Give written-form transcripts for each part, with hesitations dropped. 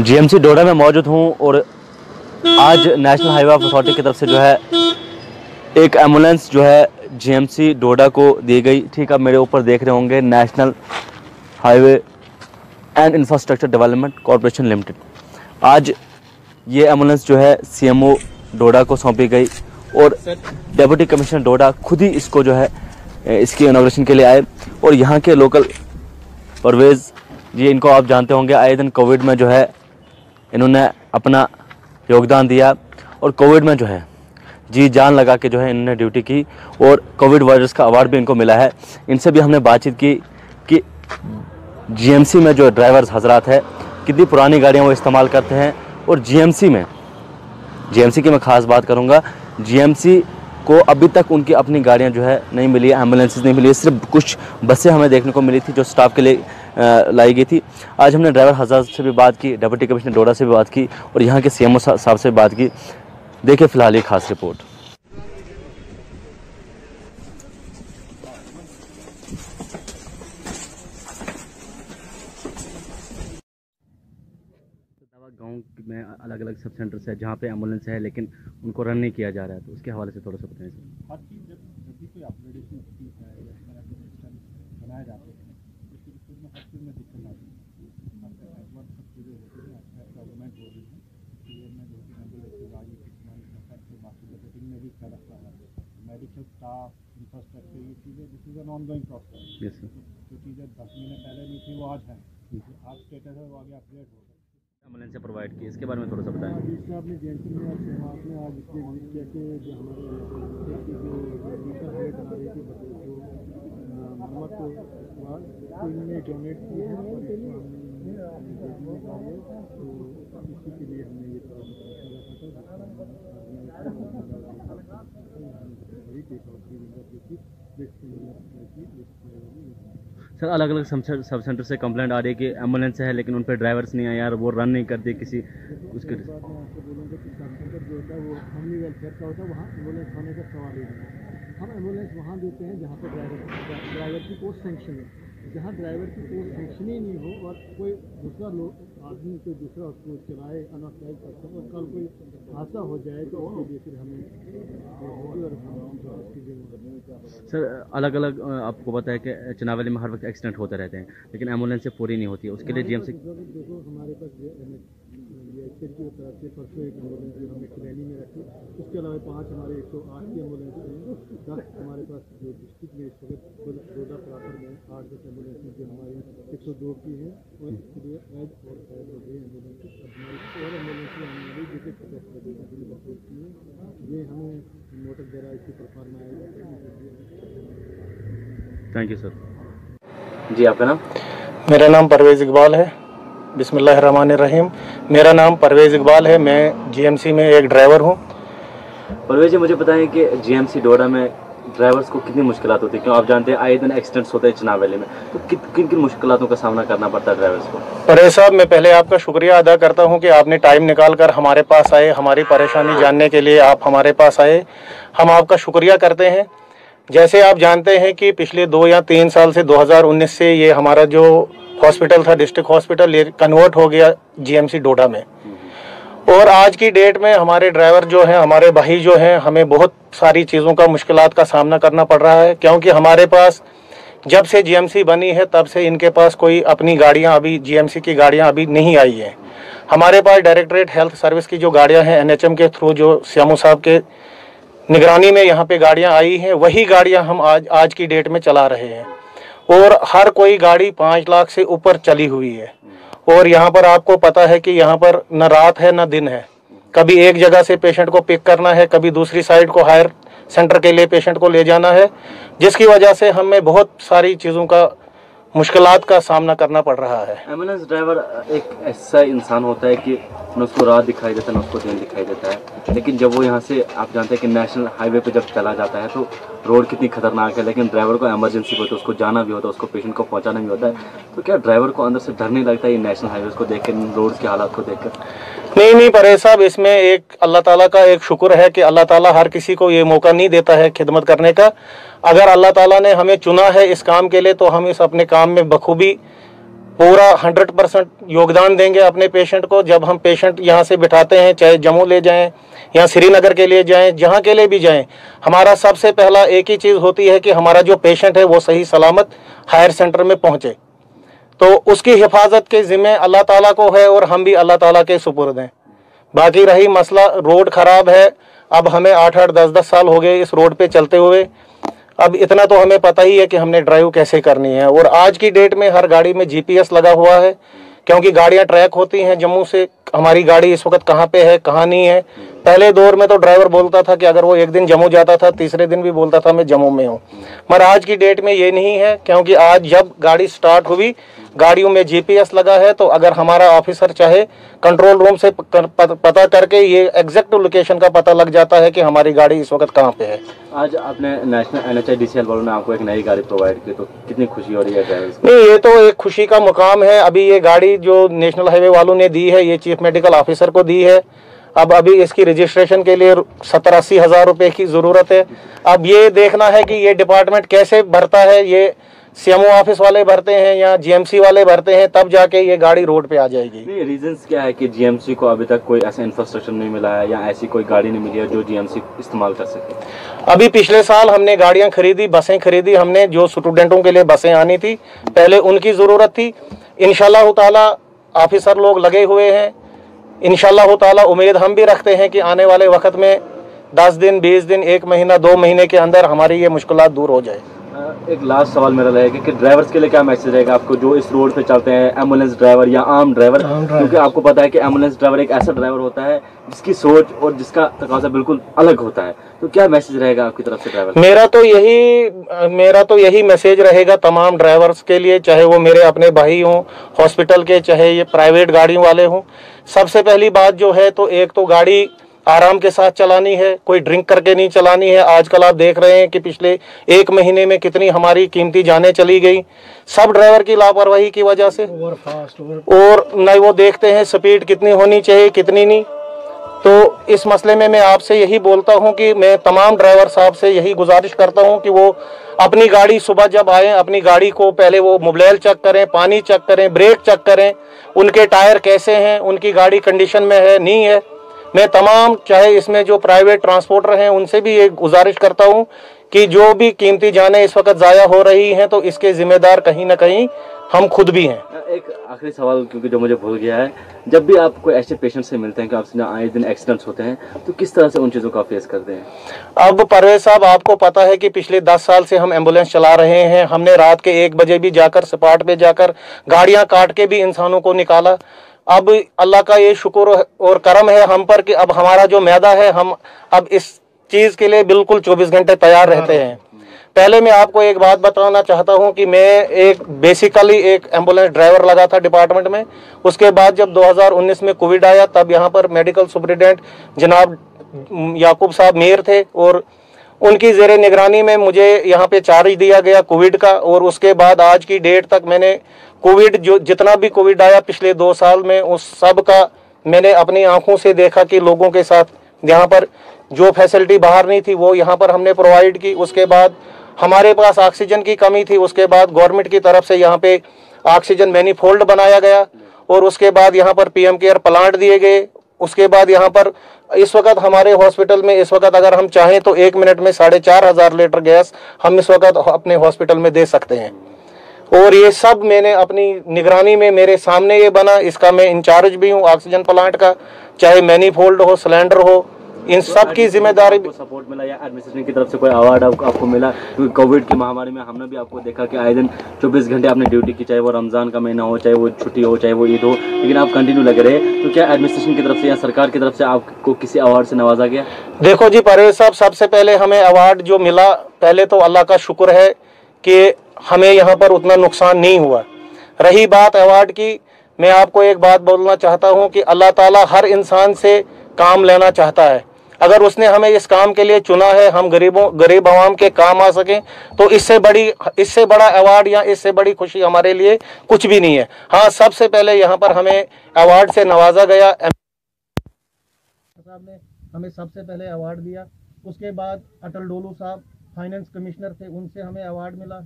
GMC डोडा में मौजूद हूँ और आज नेशनल हाईवे अथॉरिटी की तरफ से जो है एक एम्बुलेंस जो है जीएमसी डोडा को दी गई। ठीक, आप मेरे ऊपर देख रहे होंगे national highway and infrastructure development corporation limited. आज ये एम्बुलेंस जो है सीएमओ डोडा को सौंपी गई और डेप्यूटी कमिश्नर डोडा खुद ही इसको जो है इसकी इनॉग्रेशन के लिए आए। और यहाँ के लोकल परवेज़ जी, इनको आप जानते होंगे, आए दिन कोविड में जो है इन्होंने अपना योगदान दिया और कोविड में जो है जी जान लगा के जो है इन्होंने ड्यूटी की और कोविड वॉरियर्स का अवार्ड भी इनको मिला है। इनसे भी हमने बातचीत की कि जीएमसी में जो ड्राइवर्स हजरात है कितनी पुरानी गाड़ियाँ वो इस्तेमाल करते हैं और जीएमसी की मैं ख़ास बात करूँगा, जीएमसी को अभी तक उनकी अपनी गाड़ियाँ जो है नहीं मिली, एम्बुलेंसेस नहीं मिली, सिर्फ कुछ बसें हमें देखने को मिली थी जो स्टाफ के लिए लाई गई थी। आज हमने ड्राइवर हजरात से भी बात की, डिप्टी कमिश्नर डोडा से भी बात की और यहाँ के सीएमओ साहब से भी बात की। देखिए फिलहाल ये खास रिपोर्ट। गाँव में अलग अलग सब सेंटर्स है जहाँ पे एम्बुलेंस है लेकिन उनको रन नहीं किया जा रहा है, तो उसके हवाले से थोड़ा सा बताएं सर। हर चीज़ जब भी कोई अपग्रेडेशन होती है या इस तरह के सिस्टम बनाए जाते हैं तो उसमें हर चीज़ में दिक्कत आती है। नेटवर्क सब चीज़ें होती हैं, डेवलपमेंट हो रही है, क्लियर में जो एम्बुलेंस आई बाकी सेटिंग में भी खड़ा रखा है, मेडिकल स्टाफ, इंफ्रास्ट्रक्चर, ये चीज़ें this is an ongoing process. जो चीज़ें 10 महीने पहले नहीं थी वो आज हैं, आज स्टेटस है वो आगे अपग्रेड होगा। एम्बुलेंस से प्रोवाइड की, इसके बारे में थोड़ा सा बताएं। जिससे आपने जीएमसी में आपने आज इसलिए विजिट किया कि जो हमारे जो है बना रही थी जो मरम्मत के बाद इनने डोनेट की है और इसको हमने भेजने का है, तो इसी के लिए हमने ये सर अलग अलग सब सेंटर से कंप्लेंट आ रही है कि एम्बुलेंस है लेकिन उन पर ड्राइवर्स नहीं आए यार, वो रन नहीं करते किसी उसके। बाद मैं आपको बोलूँगा कि सब सेंटर जो होता है वो फैमिली वेलफेयर का होता है, वहाँ एम्बुलेंस होने का सवाल ही नहीं है। हम एम्बुलेंस वहाँ देते हैं जहाँ पर ड्राइवर की पोस्ट सेंक्शन है। जहाँ ड्राइवर की पोस्ट सेंक्शन ही नहीं हो और कोई दूसरा आदमी कोई दूसरा उसको चलाए अनऑथराइज पर्सन और कल कोई हादसा हो जाए तो उसके लिए फिर हमें सर अलग अलग आपको पता है कि चनावली में हर वक्त एक्सीडेंट होते रहते हैं लेकिन एम्बुलेंस से पूरी नहीं होती है, उसके लिए जीएमसी देखो हमारे पास की तरफ से परसों एक एम्बुलेंस जो हम एक रैली में रखी, उसके अलावा 5 हमारे 108 की एम्बुलेंस हैं, 10 हमारे पास जो डिस्ट्रिक्ट में इस वक्त डोडा प्रॉपर में 8-10 एम्बुलेंस जो हमारी 102 की हैं और इसके लिए एज और एज हो गई एम्बुलेंस और एम्बुलेंस आने वाली जो कि 50 की है, ये हमें मोटर जरा इसी प्रकार में आएगा। Thank you sir. जी आपका नाम? मेरा नाम परवेज़ इकबाल है। बिस्मिल्लाहिर्रहमानिर्रहीम। मेरा नाम परवेज़ इकबाल है, मैं जीएमसी में एक ड्राइवर हूँ। परवेज़ जी मुझे बताएं कि जीएमसी डोडा में ड्राइवर्स को कितनी मुश्किलात होती है, क्यों आप जानते हैं आए दिन एक्सीडेंट्स होते हैं चनावली में, तो किन किन मुश्किलातों का सामना करना पड़ता है ड्राइवर्स को? परवेज़ साहब, मैं पहले आपका शुक्रिया अदा करता हूँ कि आपने टाइम निकाल कर हमारे पास आए, हमारी परेशानी जानने के लिए आप हमारे पास आए, हम आपका शुक्रिया करते हैं। जैसे आप जानते हैं कि पिछले 2 या 3 साल से 2019 से ये हमारा जो हॉस्पिटल था डिस्ट्रिक्ट हॉस्पिटल ये कन्वर्ट हो गया जीएमसी डोडा में, और आज की डेट में हमारे ड्राइवर जो हैं, हमारे भाई जो हैं, हमें बहुत सारी चीज़ों का मुश्किलात का सामना करना पड़ रहा है, क्योंकि हमारे पास जब से जीएमसी बनी है तब से इनके पास कोई अपनी गाड़ियां अभी जीएमसी की गाड़ियां अभी नहीं आई हैं। हमारे पास डायरेक्टरेट हेल्थ सर्विस की जो गाड़ियाँ हैं एनएचएम के थ्रू जो सीएमओ साहब के निगरानी में यहाँ पे गाड़ियाँ आई हैं, वही गाड़ियाँ हम आज की डेट में चला रहे हैं, और हर कोई गाड़ी 5 लाख से ऊपर चली हुई है। और यहाँ पर आपको पता है कि यहाँ पर न रात है न दिन है, कभी एक जगह से पेशेंट को पिक करना है, कभी दूसरी साइड को हायर सेंटर के लिए पेशेंट को ले जाना है, जिसकी वजह से हमें बहुत सारी चीज़ों का मुश्किलात का सामना करना पड़ रहा है। एम्बुलेंस ड्राइवर एक ऐसा इंसान होता है कि न उसको रात दिखाई देता है न उसको दिन दिखाई देता है, लेकिन जब वो यहाँ से आप जानते हैं कि नेशनल हाईवे पे जब चला जाता है तो रोड कितनी खतरनाक है, लेकिन ड्राइवर को इमरजेंसी होता है, उसको जाना भी होता है, उसको पेशेंट को पहुँचाना भी होता है, तो क्या ड्राइवर को अंदर से डर नहीं लगता ये नेशनल हाईवे को देख कर, रोड के हालात को देख कर? नहीं परवेज़ साहब, इसमें एक अल्लाह ताला का एक शुक्र है कि अल्लाह ताला हर किसी को ये मौका नहीं देता है खिदमत करने का। अगर अल्लाह ताला ने हमें चुना है इस काम के लिए तो हम इस अपने काम में बखूबी पूरा 100% योगदान देंगे अपने पेशेंट को। जब हम पेशेंट यहाँ से बिठाते हैं, चाहे जम्मू ले जाएं या श्रीनगर के लिए जाएं, जहाँ के लिए भी जाएं, हमारा सबसे पहला एक ही चीज़ होती है कि हमारा जो पेशेंट है वो सही सलामत हायर सेंटर में पहुँचे। तो उसकी हिफाजत के ज़िम्मे अल्लाह ताला को है और हम भी अल्लाह ताला के सुपुर्द हैं। बाकी रही मसला, रोड ख़राब है। अब हमें 8-8, 10-10 साल हो गए इस रोड पे चलते हुए। अब इतना तो हमें पता ही है कि हमने ड्राइव कैसे करनी है। और आज की डेट में हर गाड़ी में GPS लगा हुआ है, क्योंकि गाड़ियां ट्रैक होती हैं जम्मू से। हमारी गाड़ी इस वक्त कहाँ पे है, कहाँ नहीं है। पहले दौर में तो ड्राइवर बोलता था कि अगर वो एक दिन जम्मू जाता था, तीसरे दिन भी बोलता था मैं जम्मू में हूँ। मगर आज की डेट में ये नहीं है, क्योंकि आज जब गाड़ी स्टार्ट हुई, गाड़ियों में GPS लगा है। तो अगर हमारा ऑफिसर चाहे कंट्रोल रूम से पता करके ये एग्जैक्ट लोकेशन का पता लग जाता है कि हमारी गाड़ी इस वक्त कहाँ पे है। आज आपने नेशनल NHIDCL वालों ने आपको एक नई गाड़ी प्रोवाइड की, तो कितनी खुशी हो रही है ड्राइवर्स को? नहीं, ये तो एक खुशी का मुकाम है। अभी ये गाड़ी जो नेशनल हाईवे वालों ने दी है, ये चीफ मेडिकल ऑफिसर को दी है। अब अभी इसकी रजिस्ट्रेशन के लिए 70-80 हज़ार रुपये की ज़रूरत है। अब ये देखना है कि ये डिपार्टमेंट कैसे भरता है, ये CMO ऑफिस वाले भरते हैं या GMC वाले भरते हैं, तब जाके ये गाड़ी रोड पे आ जाएगी। नहीं, रीजंस क्या है कि GMC को अभी तक कोई ऐसा इंफ्रास्ट्रक्चर नहीं मिला है या ऐसी कोई गाड़ी नहीं मिली है जो GMC इस्तेमाल कर सके? अभी पिछले साल हमने गाड़ियां खरीदी, बसें खरीदी हमने, जो स्टूडेंटों के लिए बसें आनी थी, पहले उनकी ज़रूरत थी। इंशाल्लाह ताला ऑफिसर लोग लगे हुए हैं। इंशाल्लाह ताला उम्मीद हम भी रखते हैं कि आने वाले वक्त में 10 दिन, 20 दिन, 1 महीना, 2 महीने के अंदर हमारी ये मुश्किलात दूर हो जाए। एक लास्ट सवाल मेरा रहेगा कि ड्राइवर्स के लिए क्या मैसेज रहेगा आपको जो इस रोड पे चलते हैं, एम्बुलेंस ड्राइवर या आम ड्राइवर? क्योंकि आपको पता है कि एम्बुलेंस ड्राइवर एक ऐसा ड्राइवर होता है जिसकी सोच और जिसका तकाजा बिल्कुल अलग होता है। तो क्या मैसेज रहेगा आपकी तरफ से ड्राइवर? मेरा तो यही मैसेज रहेगा तमाम ड्राइवर्स के लिए, चाहे वो मेरे अपने भाई हों हॉस्पिटल के, चाहे ये प्राइवेट गाड़ियों वाले हों। सबसे पहली बात जो है, तो एक तो गाड़ी आराम के साथ चलानी है, कोई ड्रिंक करके नहीं चलानी है। आजकल आप देख रहे हैं कि पिछले 1 महीने में कितनी हमारी कीमती जानें चली गई, सब ड्राइवर की लापरवाही की वजह से। और नहीं वो देखते हैं स्पीड कितनी होनी चाहिए, कितनी नहीं। तो इस मसले में मैं आपसे यही बोलता हूं कि मैं तमाम ड्राइवर साहब से यही गुजारिश करता हूं कि वो अपनी गाड़ी सुबह जब आए, अपनी गाड़ी को पहले वो मोबाइल चेक करें, पानी चेक करें, ब्रेक चेक करें, उनके टायर कैसे हैं, उनकी गाड़ी कंडीशन में है नहीं है। मैं तमाम, चाहे इसमें जो प्राइवेट ट्रांसपोर्टर हैं, उनसे भी ये गुजारिश करता हूं कि जो भी कीमती जानें इस वक्त ज़ाया हो रही हैं, तो इसके जिम्मेदार कहीं ना कहीं हम खुद भी हैं। एक आखिरी सवाल, क्योंकि जो मुझे भूल गया है, जब भी आप कोई ऐसे पेशेंट से मिलते हैं कि आपसे आए दिन एक्सीडेंट्स होते हैं, तो किस तरह से उन चीज़ों का फेस करते हैं? अब परवेज साहब, आपको पता है कि पिछले 10 साल से हम एम्बुलेंस चला रहे हैं। हमने रात के 1 बजे भी जाकर स्पॉट पे जाकर गाड़ियां काट के भी इंसानों को निकाला। अब अल्लाह का ये शुक्र और करम है हम पर कि अब हमारा जो मैदा है, हम अब इस चीज़ के लिए बिल्कुल 24 घंटे तैयार रहते हैं। पहले मैं आपको एक बात बताना चाहता हूं कि मैं बेसिकली एक एम्बुलेंस ड्राइवर लगा था डिपार्टमेंट में। उसके बाद जब 2019 में कोविड आया, तब यहाँ पर मेडिकल सुपरिटेंडेंट जनाब याकूब साहब मीर थे और उनकी ज़ेरे निगरानी में मुझे यहाँ पे चार्ज दिया गया कोविड का। और उसके बाद आज की डेट तक मैंने कोविड, जो जितना भी कोविड आया पिछले 2 साल में, उस सब का मैंने अपनी आंखों से देखा कि लोगों के साथ यहाँ पर जो फैसिलिटी बाहर नहीं थी वो यहाँ पर हमने प्रोवाइड की। उसके बाद हमारे पास ऑक्सीजन की कमी थी, उसके बाद गवर्नमेंट की तरफ से यहाँ पे ऑक्सीजन मैनीफोल्ड बनाया गया और उसके बाद यहाँ पर PM केयर प्लांट दिए गए। उसके बाद यहाँ पर इस वक्त हमारे हॉस्पिटल में इस वक्त अगर हम चाहें तो 1 मिनट में 4,500 लीटर गैस हम इस वक्त अपने हॉस्पिटल में दे सकते हैं। और ये सब मैंने अपनी निगरानी में, मेरे सामने ये बना, इसका मैं इंचार्ज भी हूँ ऑक्सीजन प्लांट का, चाहे मैनीफोल्ड हो, सिलेंडर हो, इन सब की जिम्मेदारी। सपोर्ट मिला या एडमिनिस्ट्रेशन की तरफ से कोई अवार्ड आपको मिला? क्योंकि कोविड की महामारी में हमने भी आपको देखा कि आए दिन 24 घंटे आपने ड्यूटी की, चाहे वो रमज़ान का महीना हो, चाहे वो छुट्टी हो, चाहे वो ईद हो, लेकिन आप कंटिन्यू लगे रहे। तो क्या एडमिनिस्ट्रेशन की तरफ से या सरकार की तरफ से आपको किसी अवार्ड से नवाजा गया? देखो जी परवेज साहब, सबसे पहले हमें अवार्ड जो मिला, पहले तो अल्लाह का शुक्र है कि हमें यहाँ पर उतना नुकसान नहीं हुआ। रही बात अवार्ड की, मैं आपको एक बात बोलना चाहता हूँ कि अल्लाह ताला हर इंसान से काम लेना चाहता है। अगर उसने हमें इस काम के लिए चुना है, हम गरीब आवाम के काम आ सकें, तो इससे बड़ा अवार्ड या इससे बड़ी खुशी हमारे लिए कुछ भी नहीं है। हाँ, सबसे पहले यहाँ पर हमें अवार्ड से नवाजा गया, साहब ने हमें सबसे पहले अवार्ड दिया। उसके बाद अटल डोलू साहब फाइनेंस कमिश्नर थे, उनसे हमें अवार्ड मिला।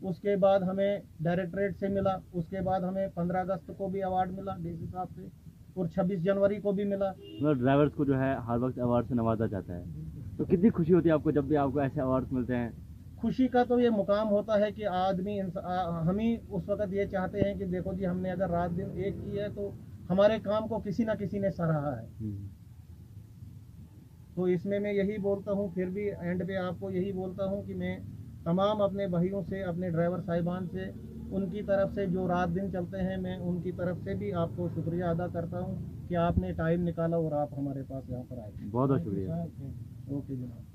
उसके बाद हमें डायरेक्टरेट से मिला, उसके बाद हमें 15 अगस्त को भी अवार्ड मिला डीसी साहब से, और 26 जनवरी को भी मिला। मतलब ड्राइवर्स को जो है हर वक्त अवार्ड से नवाजा जाता है, तो कितनी खुशी होती है आपको जब भी आपको ऐसे अवार्ड मिलते हैं? खुशी का तो ये मुकाम होता है कि आदमी हम ही उस वक्त ये चाहते हैं कि देखो जी, हमने अगर रात दिन एक की है तो हमारे काम को किसी ना किसी ने सराहा है। तो इसमें मैं यही बोलता हूँ, फिर भी एंड पे आपको यही बोलता हूँ कि मैं तमाम अपने भाइयों से, अपने ड्राइवर साहिबान से, उनकी तरफ से जो रात दिन चलते हैं, मैं उनकी तरफ से भी आपको शुक्रिया अदा करता हूँ कि आपने टाइम निकाला और आप हमारे पास यहाँ पर आए। बहुत बहुत शुक्रिया। ओके जनाब।